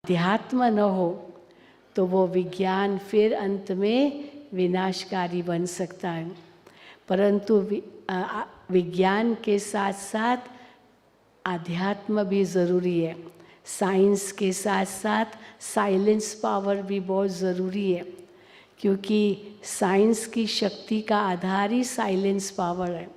अध्यात्म न हो तो वो विज्ञान फिर अंत में विनाशकारी बन सकता है। परंतु विज्ञान के साथ साथ आध्यात्म भी ज़रूरी है। साइंस के साथ साथ साइलेंस पावर भी बहुत ज़रूरी है, क्योंकि साइंस की शक्ति का आधार ही साइलेंस पावर है।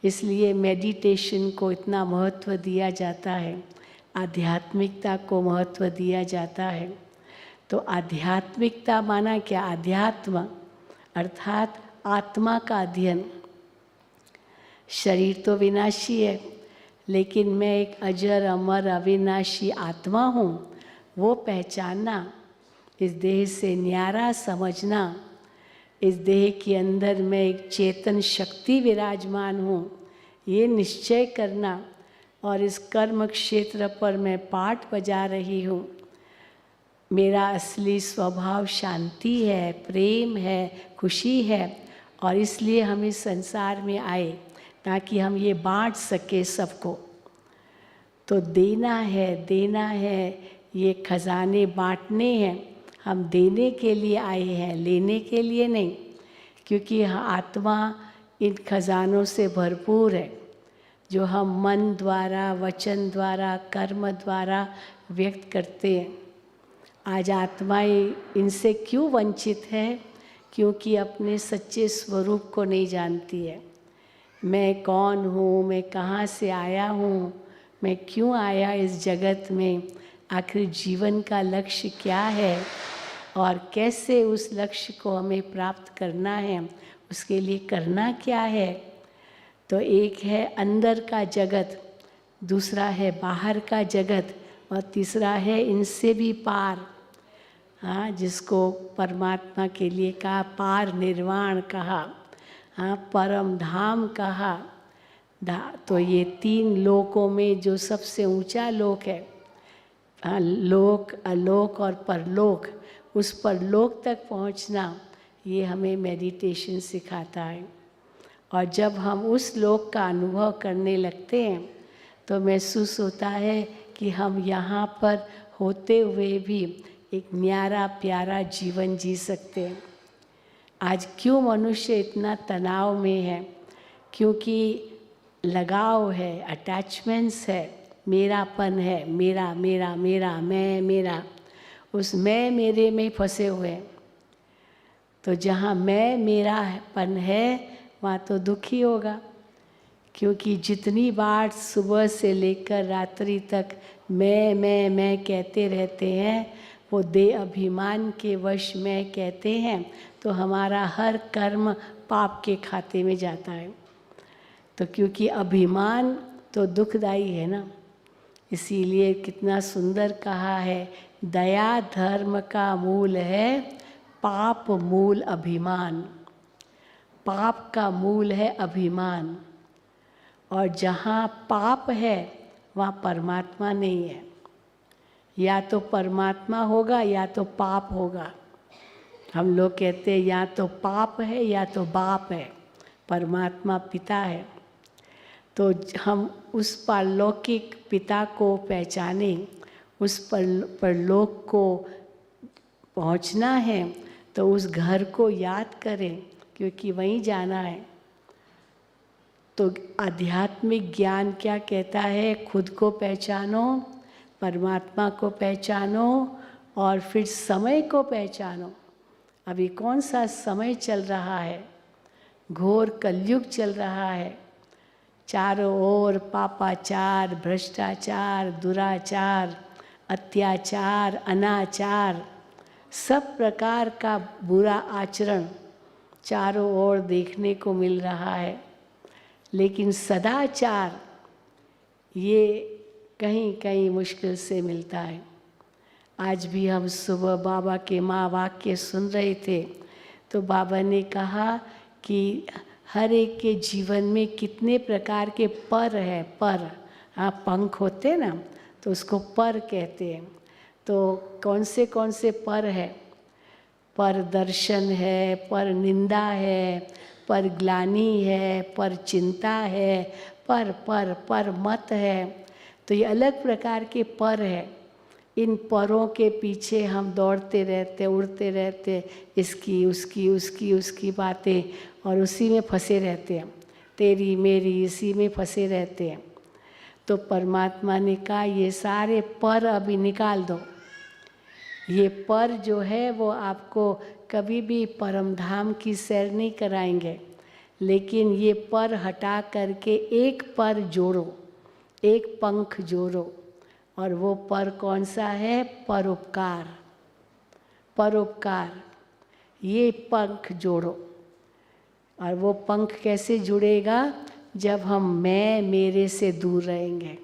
इसलिए मेडिटेशन को इतना महत्व दिया जाता है, आध्यात्मिकता को महत्व दिया जाता है। तो आध्यात्मिकता माना क्या? अध्यात्म अर्थात आत्मा का अध्ययन। शरीर तो विनाशी है, लेकिन मैं एक अजर अमर अविनाशी आत्मा हूँ, वो पहचानना, इस देह से न्यारा समझना, इस देह के अंदर मैं एक चेतन शक्ति विराजमान हूँ, ये निश्चय करना, और इस कर्म क्षेत्र पर मैं पाठ बजा रही हूँ। मेरा असली स्वभाव शांति है, प्रेम है, खुशी है, और इसलिए हम इस संसार में आए ताकि हम ये बांट सके सबको। तो देना है, ये खजाने बांटने हैं। हम देने के लिए आए हैं, लेने के लिए नहीं, क्योंकि आत्मा इन खजानों से भरपूर है, जो हम मन द्वारा, वचन द्वारा, कर्म द्वारा व्यक्त करते हैं। आज आत्माएं इनसे क्यों वंचित है? क्योंकि अपने सच्चे स्वरूप को नहीं जानती है। मैं कौन हूँ, मैं कहाँ से आया हूँ, मैं क्यों आया इस जगत में, आखिर जीवन का लक्ष्य क्या है, और कैसे उस लक्ष्य को हमें प्राप्त करना है, उसके लिए करना क्या है। तो एक है अंदर का जगत, दूसरा है बाहर का जगत, और तीसरा है इनसे भी पार, हाँ, जिसको परमात्मा के लिए कहा पार निर्वाण कहा, हाँ, परम धाम कहा। तो ये तीन लोकों में जो सबसे ऊंचा लोक है, हाँ, लोक, अलोक और परलोक, उस परलोक तक पहुंचना ये हमें मेडिटेशन सिखाता है। और जब हम उस लोक का अनुभव करने लगते हैं तो महसूस होता है कि हम यहाँ पर होते हुए भी एक न्यारा प्यारा जीवन जी सकते हैं। आज क्यों मनुष्य इतना तनाव में है? क्योंकि लगाव है, अटैचमेंट्स है, मेरापन है, मेरा मेरा मेरा, मैं मेरा, उस मैं मेरे में फंसे हुए हैं। तो जहाँ मैं मेरापन है वहाँ तो दुखी होगा, क्योंकि जितनी बार सुबह से लेकर रात्रि तक मैं कहते रहते हैं, वो दे अभिमान के वश में कहते हैं, तो हमारा हर कर्म पाप के खाते में जाता है। तो क्योंकि अभिमान तो दुखदाई है ना, इसीलिए कितना सुंदर कहा है, दया धर्म का मूल है, पाप मूल अभिमान। पाप का मूल है अभिमान, और जहाँ पाप है वहाँ परमात्मा नहीं है। या तो परमात्मा होगा या तो पाप होगा। हम लोग कहते हैं या तो पाप है या तो बाप है, परमात्मा पिता है। तो हम उस परलौकिक पिता को पहचाने, उस परलोक को पहुंचना है, तो उस घर को याद करें, क्योंकि वहीं जाना है। तो आध्यात्मिक ज्ञान क्या कहता है? खुद को पहचानो, परमात्मा को पहचानो, और फिर समय को पहचानो। अभी कौन सा समय चल रहा है? घोर कलयुग चल रहा है। चारों ओर पापाचार, भ्रष्टाचार, दुराचार, अत्याचार, अनाचार, सब प्रकार का बुरा आचरण चारों ओर देखने को मिल रहा है। लेकिन सदाचार ये कहीं कहीं मुश्किल से मिलता है। आज भी हम सुबह बाबा के माँ वाक्य सुन रहे थे, तो बाबा ने कहा कि हर एक के जीवन में कितने प्रकार के पर है। पर, हाँ, पंख होते ना, तो उसको पर कहते हैं। तो कौन से पर है? पर दर्शन है, पर निंदा है, पर ग्लानि है, पर चिंता है, पर मत है। तो ये अलग प्रकार के पर है। इन परों के पीछे हम दौड़ते रहते, उड़ते रहते, इसकी उसकी उसकी उसकी बातें, और उसी में फंसे रहते हैं, तेरी मेरी इसी में फंसे रहते हैं। तो परमात्मा ने कहा ये सारे पर अभी निकाल दो। ये पर जो है वो आपको कभी भी परम धाम की सैर नहीं कराएंगे, लेकिन ये पर हटा करके एक पर जोड़ो, एक पंख जोड़ो। और वो पर कौन सा है? परोपकार। परोपकार, ये पंख जोड़ो। और वो पंख कैसे जुड़ेगा? जब हम मैं मेरे से दूर रहेंगे।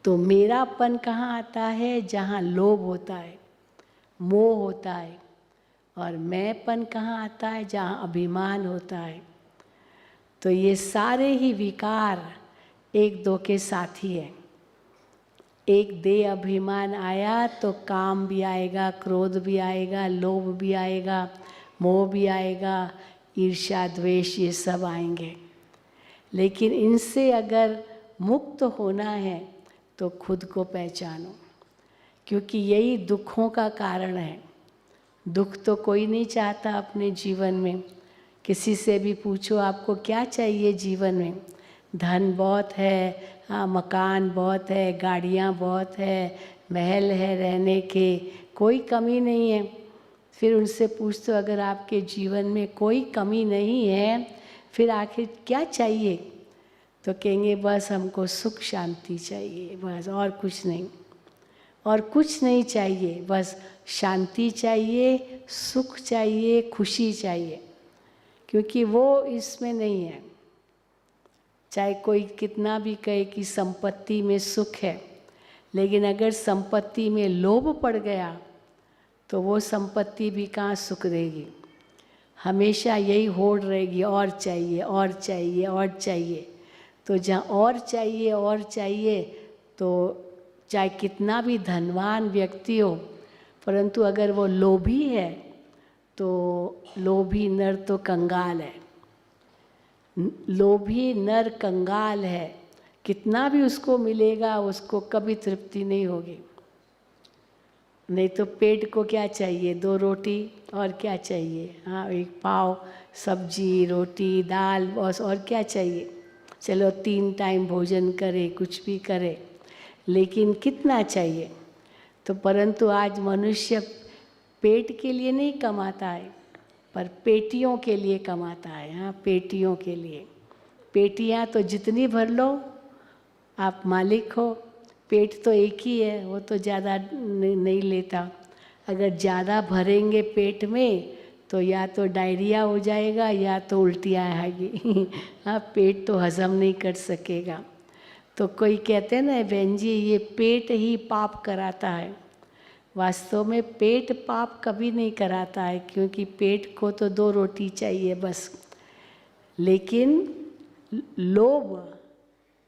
तो मेरापन कहाँ आता है? जहाँ लोभ होता है, मोह होता है। और मैंपन कहाँ आता है? जहाँ अभिमान होता है। तो ये सारे ही विकार एक दो के साथी हैं। एक दे अभिमान आया तो काम भी आएगा, क्रोध भी आएगा, लोभ भी आएगा, मोह भी आएगा, ईर्ष्या द्वेष ये सब आएंगे। लेकिन इनसे अगर मुक्त होना है तो खुद को पहचानो, क्योंकि यही दुखों का कारण है। दुख तो कोई नहीं चाहता अपने जीवन में। किसी से भी पूछो आपको क्या चाहिए जीवन में? धन बहुत है, हाँ, मकान बहुत है, गाड़ियाँ बहुत है, महल है रहने के, कोई कमी नहीं है। फिर उनसे पूछते हो अगर आपके जीवन में कोई कमी नहीं है, फिर आखिर क्या चाहिए? तो कहेंगे बस हमको सुख शांति चाहिए, बस, और कुछ नहीं, और कुछ नहीं चाहिए, बस शांति चाहिए, सुख चाहिए, खुशी चाहिए। क्योंकि वो इसमें नहीं है। चाहे कोई कितना भी कहे कि संपत्ति में सुख है, लेकिन अगर संपत्ति में लोभ पड़ गया तो वो संपत्ति भी कहाँ सुख देगी। हमेशा यही होड़ रहेगी, और चाहिए और चाहिए और चाहिए। तो जहाँ और चाहिए तो चाहे कितना भी धनवान व्यक्ति हो, परंतु अगर वो लोभी है तो लोभी नर तो कंगाल है। लोभी नर कंगाल है, कितना भी उसको मिलेगा उसको कभी तृप्ति नहीं होगी। नहीं तो पेट को क्या चाहिए? 2 रोटी, और क्या चाहिए? हाँ, 1 पाव सब्जी, रोटी, दाल, बस, और क्या चाहिए? चलो 3 टाइम भोजन करे, कुछ भी करे, लेकिन कितना चाहिए? तो परंतु आज मनुष्य पेट के लिए नहीं कमाता है, पर पेटियों के लिए कमाता है। हाँ, पेटियों के लिए। पेटियाँ तो जितनी भर लो आप मालिक हो। पेट तो एक ही है, वो तो ज़्यादा नहीं लेता। अगर ज़्यादा भरेंगे पेट में तो या तो डायरिया हो जाएगा या तो उल्टियाँ आएगी। हाँ, पेट तो हजम नहीं कर सकेगा। तो कोई कहते हैं ना बहन जी ये पेट ही पाप कराता है। वास्तव में पेट पाप कभी नहीं कराता है, क्योंकि पेट को तो 2 रोटी चाहिए बस। लेकिन लोभ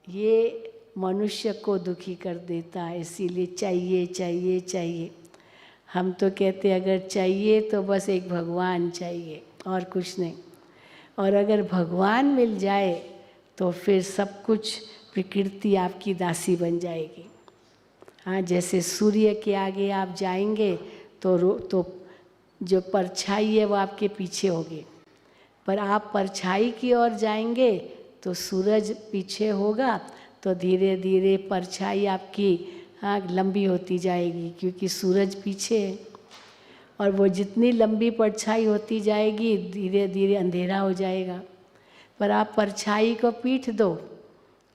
ये मनुष्य को दुखी कर देता है, इसीलिए चाहिए चाहिए चाहिए। हम तो कहते हैं अगर चाहिए तो बस एक भगवान चाहिए, और कुछ नहीं। और अगर भगवान मिल जाए तो फिर सब कुछ प्रकृति आपकी दासी बन जाएगी। हाँ, जैसे सूर्य के आगे आप जाएंगे तो जो परछाई है वो आपके पीछे होगी, पर आप परछाई की ओर जाएंगे तो सूरज पीछे होगा, तो धीरे धीरे परछाई आपकी, हाँ, लंबी होती जाएगी, क्योंकि सूरज पीछे है। और वो जितनी लंबी परछाई होती जाएगी धीरे धीरे अंधेरा हो जाएगा। पर आप परछाई को पीठ दो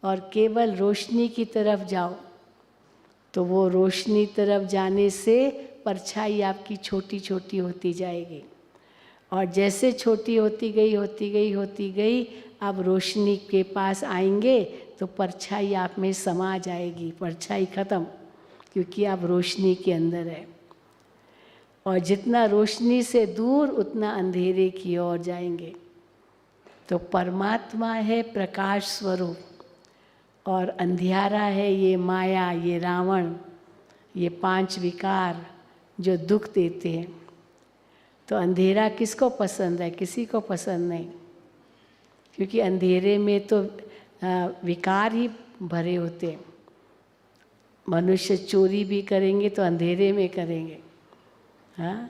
और केवल रोशनी की तरफ जाओ, तो वो रोशनी तरफ जाने से परछाई आपकी छोटी छोटी होती जाएगी। और जैसे छोटी होती गई आप रोशनी के पास आएंगे तो परछाई आप में समा जाएगी। परछाई खत्म, क्योंकि आप रोशनी के अंदर है। और जितना रोशनी से दूर उतना अंधेरे की ओर जाएंगे। तो परमात्मा है प्रकाश स्वरूप, और अंधियारा है ये माया, ये रावण, ये 5 विकार जो दुख देते हैं। तो अंधेरा किसको पसंद है? किसी को पसंद नहीं, क्योंकि अंधेरे में तो विकार ही भरे होते हैं। मनुष्य चोरी भी करेंगे तो अंधेरे में करेंगे, हाँ,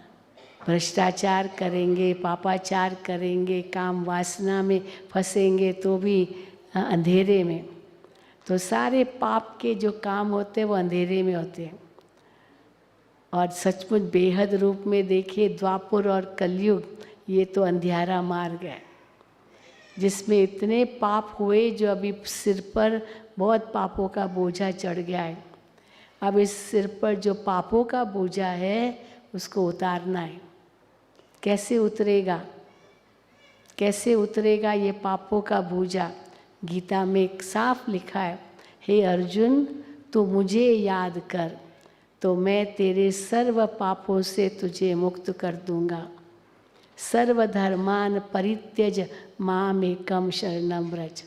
भ्रष्टाचार करेंगे, पापाचार करेंगे, काम वासना में फंसेंगे तो भी अंधेरे में। तो सारे पाप के जो काम होते हैं वो अंधेरे में होते हैं। और सचमुच बेहद रूप में देखिए द्वापर और कलयुग, ये तो अंधियारा मार्ग है जिसमें इतने पाप हुए जो अभी सिर पर बहुत पापों का बोझा चढ़ गया है। अब इस सिर पर जो पापों का बोझा है उसको उतारना है। कैसे उतरेगा, कैसे उतरेगा ये पापों का बोझा? गीता में एक साफ लिखा है, हे अर्जुन तू मुझे याद कर तो मैं तेरे सर्व पापों से तुझे मुक्त कर दूंगा। सर्वधर्मान परित्यज मामेकम शरणम व्रज।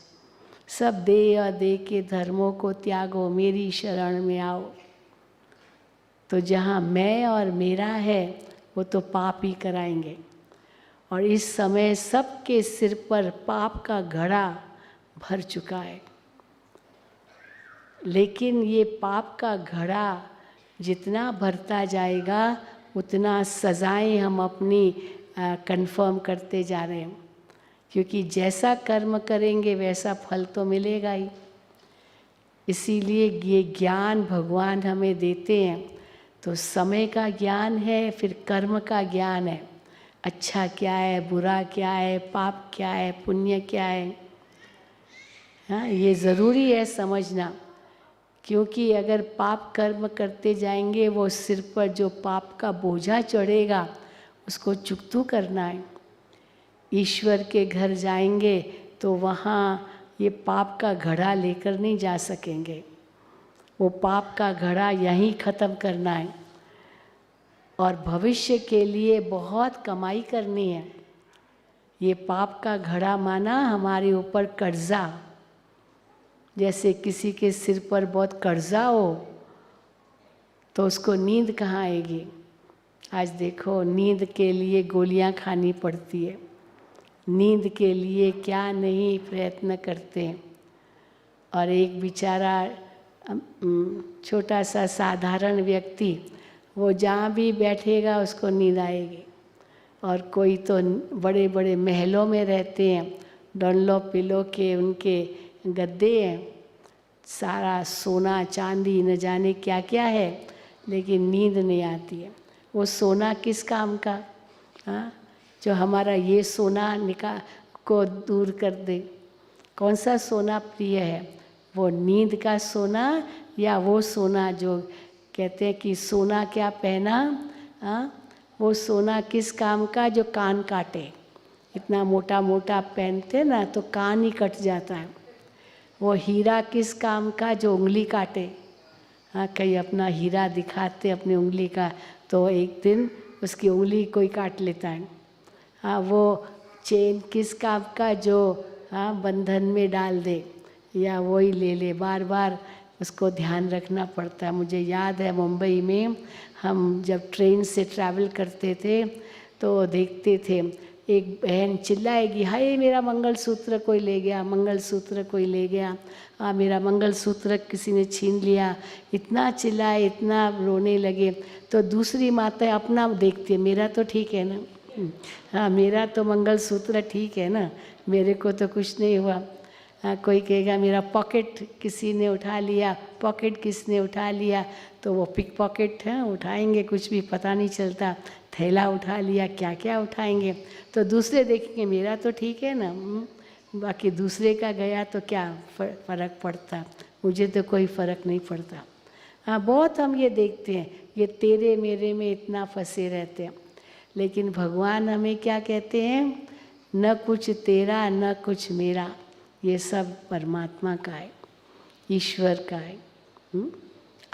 सब देह अदेह के धर्मों को त्यागो, मेरी शरण में आओ। तो जहाँ मैं और मेरा है वो तो पाप ही कराएंगे। और इस समय सबके सिर पर पाप का घड़ा भर चुका है। लेकिन ये पाप का घड़ा जितना भरता जाएगा उतना सजाएं हम अपनी कंफर्म करते जा रहे हैं, क्योंकि जैसा कर्म करेंगे वैसा फल तो मिलेगा ही। इसीलिए ये ज्ञान भगवान हमें देते हैं। तो समय का ज्ञान है, फिर कर्म का ज्ञान है। अच्छा क्या है, बुरा क्या है, पाप क्या है, पुण्य क्या है, हाँ, ये ज़रूरी है समझना। क्योंकि अगर पाप कर्म करते जाएंगे वो सिर पर जो पाप का बोझा चढ़ेगा उसको चुकतू करना है। ईश्वर के घर जाएंगे तो वहाँ ये पाप का घड़ा लेकर नहीं जा सकेंगे। वो पाप का घड़ा यहीं ख़त्म करना है और भविष्य के लिए बहुत कमाई करनी है। ये पाप का घड़ा माना हमारे ऊपर कर्जा। जैसे किसी के सिर पर बहुत कर्जा हो तो उसको नींद कहाँ आएगी? आज देखो नींद के लिए गोलियां खानी पड़ती है, नींद के लिए क्या नहीं प्रयत्न करते हैं। और एक बेचारा छोटा सा साधारण व्यक्ति वो जहाँ भी बैठेगा उसको नींद आएगी। और कोई तो बड़े बड़े महलों में रहते हैं, डनलॉप पिलो के उनके गद्दे हैं, सारा सोना चांदी न जाने क्या क्या है, लेकिन नींद नहीं आती है। वो सोना किस काम का? हाँ, जो हमारा ये सोना को दूर कर दे। कौन सा सोना प्रिय है, वो नींद का सोना या वो सोना जो कहते हैं कि सोना क्या पहना, हाँ, वो सोना किस काम का जो कान काटे। इतना मोटा मोटा पहनते ना तो कान ही कट जाता है। वो हीरा किस काम का जो उंगली काटे। हाँ, कहीं अपना हीरा दिखाते अपनी उंगली का तो एक दिन उसकी उंगली कोई काट लेता है। हाँ, वो चेन किस काम का जो हाँ बंधन में डाल दे या वही ले ले, बार बार उसको ध्यान रखना पड़ता है। मुझे याद है मुंबई में हम जब ट्रेन से ट्रैवल करते थे तो देखते थे एक बहन चिल्लाएगी, हाय मेरा मंगलसूत्र कोई ले गया, मंगलसूत्र कोई ले गया, मेरा मंगलसूत्र किसी ने छीन लिया। इतना चिल्लाए, इतना रोने लगे। तो दूसरी माता अपना देखती है, मेरा तो ठीक है ना, हाँ मेरा तो मंगलसूत्र ठीक है ना, मेरे को तो कुछ नहीं हुआ। हाँ, कोई कहेगा मेरा पॉकेट किसी ने उठा लिया, पॉकेट किसने उठा लिया, तो वो पिक पॉकेट है, उठाएंगे कुछ भी पता नहीं चलता, थैला उठा लिया, क्या क्या उठाएंगे। तो दूसरे देखेंगे मेरा तो ठीक है ना, बाकी दूसरे का गया तो क्या फ़र्क पड़ता, मुझे तो कोई फ़र्क नहीं पड़ता। हाँ, बहुत हम ये देखते हैं, ये तेरे मेरे में इतना फंसे रहते हैं। लेकिन भगवान हमें क्या कहते हैं, न कुछ तेरा न कुछ मेरा, ये सब परमात्मा का है, ईश्वर का है।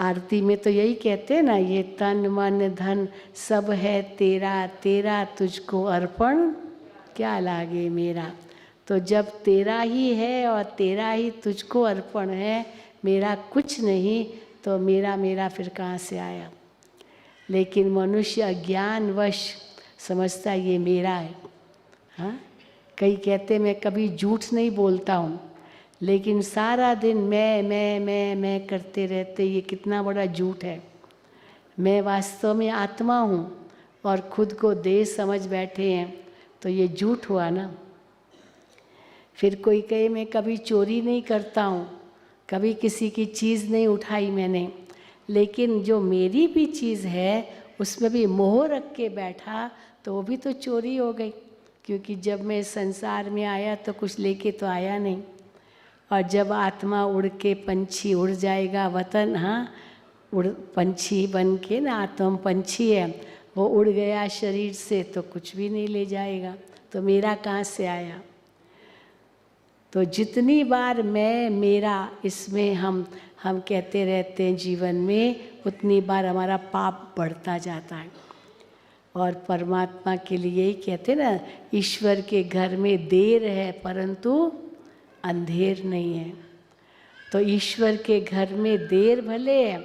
आरती में तो यही कहते हैं ना, ये तन मन धन सब है तेरा, तेरा तुझको अर्पण क्या लागे मेरा। तो जब तेरा ही है और तेरा ही तुझको अर्पण है, मेरा कुछ नहीं, तो मेरा मेरा फिर कहाँ से आया। लेकिन मनुष्य अज्ञानवश समझता ये मेरा है। हाँ, कई कहते मैं कभी झूठ नहीं बोलता हूँ, लेकिन सारा दिन मैं करते रहते, ये कितना बड़ा झूठ है। मैं वास्तव में आत्मा हूँ और खुद को देह समझ बैठे हैं, तो ये झूठ हुआ ना। फिर कोई कहे मैं कभी चोरी नहीं करता हूँ, कभी किसी की चीज़ नहीं उठाई मैंने, लेकिन जो मेरी भी चीज़ है उसमें भी मोह रख के बैठा, तो वो भी तो चोरी हो गई। क्योंकि जब मैं संसार में आया तो कुछ लेके तो आया नहीं, और जब आत्मा उड़ के पंछी उड़ जाएगा वतन, हाँ उड़ पंछी बन के ना, आत्मा पंछी है, वो उड़ गया शरीर से तो कुछ भी नहीं ले जाएगा, तो मेरा कहाँ से आया। तो जितनी बार मैं मेरा इसमें हम कहते रहते हैं जीवन में, उतनी बार हमारा पाप बढ़ता जाता है। और परमात्मा के लिए ही कहते हैं ना, ईश्वर के घर में देर है परंतु अंधेर नहीं है। तो ईश्वर के घर में देर भले है,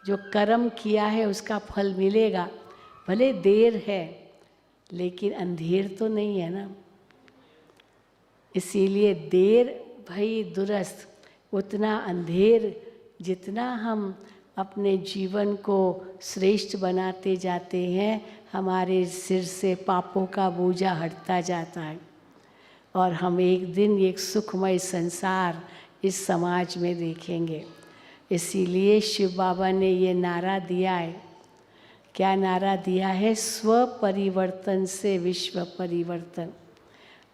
जो कर्म किया है उसका फल मिलेगा, भले देर है लेकिन अंधेर तो नहीं है ना। इसीलिए देर भई दुरस्त, उतना अंधेर जितना हम अपने जीवन को श्रेष्ठ बनाते जाते हैं, हमारे सिर से पापों का बोझा हटता जाता है, और हम एक दिन एक सुखमय संसार इस समाज में देखेंगे। इसीलिए शिव बाबा ने ये नारा दिया है। क्या नारा दिया है? स्व परिवर्तन से विश्व परिवर्तन।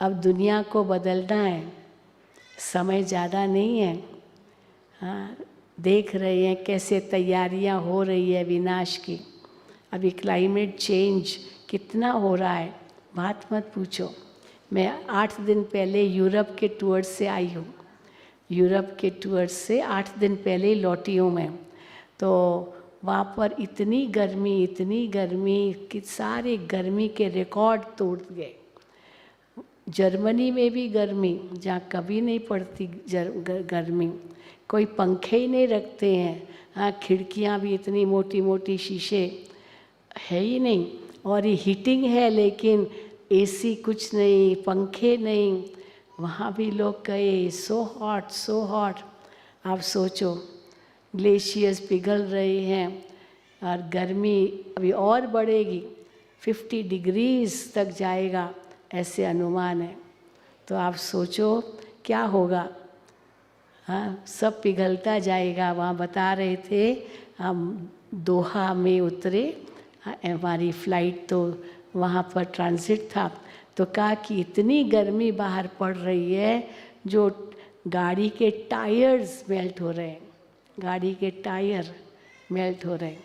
अब दुनिया को बदलना है, समय ज़्यादा नहीं है। हाँ, देख रहे हैं कैसे तैयारियां हो रही है विनाश की। अभी क्लाइमेट चेंज कितना हो रहा है, बात मत पूछो। मैं 8 दिन पहले यूरोप के टूर से आई हूँ, यूरोप के टूर से 8 दिन पहले ही लौटी हूँ मैं। तो वहाँ पर इतनी गर्मी कि सारे गर्मी के रिकॉर्ड तोड़ गए। जर्मनी में भी गर्मी, जहाँ कभी नहीं पड़ती गर्मी, कोई पंखे ही नहीं रखते हैं। हाँ, खिड़कियाँ भी इतनी मोटी मोटी शीशे है ही नहीं, और ये हीटिंग है लेकिन एसी कुछ नहीं, पंखे नहीं। वहाँ भी लोग कहे सो हॉट। आप सोचो, ग्लेशियर्स पिघल रहे हैं और गर्मी अभी और बढ़ेगी, 50 डिग्रीज तक जाएगा ऐसे अनुमान है। तो आप सोचो क्या होगा। हाँ, सब पिघलता जाएगा। वहाँ बता रहे थे, हम दोहा में उतरे, हमारी फ्लाइट तो वहाँ पर ट्रांजिट था, तो कहा कि इतनी गर्मी बाहर पड़ रही है जो गाड़ी के टायर्स मेल्ट हो रहे हैं, गाड़ी के टायर मेल्ट हो रहे हैं।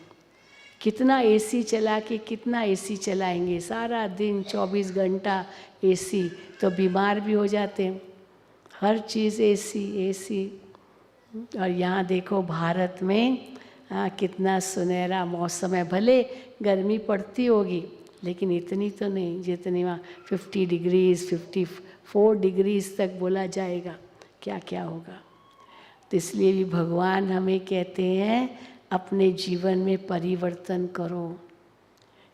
कितना एसी चला के कितना एसी चलाएंगे, सारा दिन 24 घंटा एसी, तो बीमार भी हो जाते हैं। हर चीज़ एसी। और यहाँ देखो भारत में कितना सुनहरा मौसम है। भले गर्मी पड़ती होगी लेकिन इतनी तो नहीं जितनी वहाँ 50 डिग्रीज 54 डिग्रीज तक बोला जाएगा। क्या क्या होगा। तो इसलिए भी भगवान हमें कहते हैं अपने जीवन में परिवर्तन करो,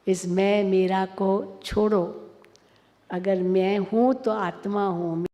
इस मैं मेरा को छोड़ो। अगर मैं हूँ तो आत्मा हूँ।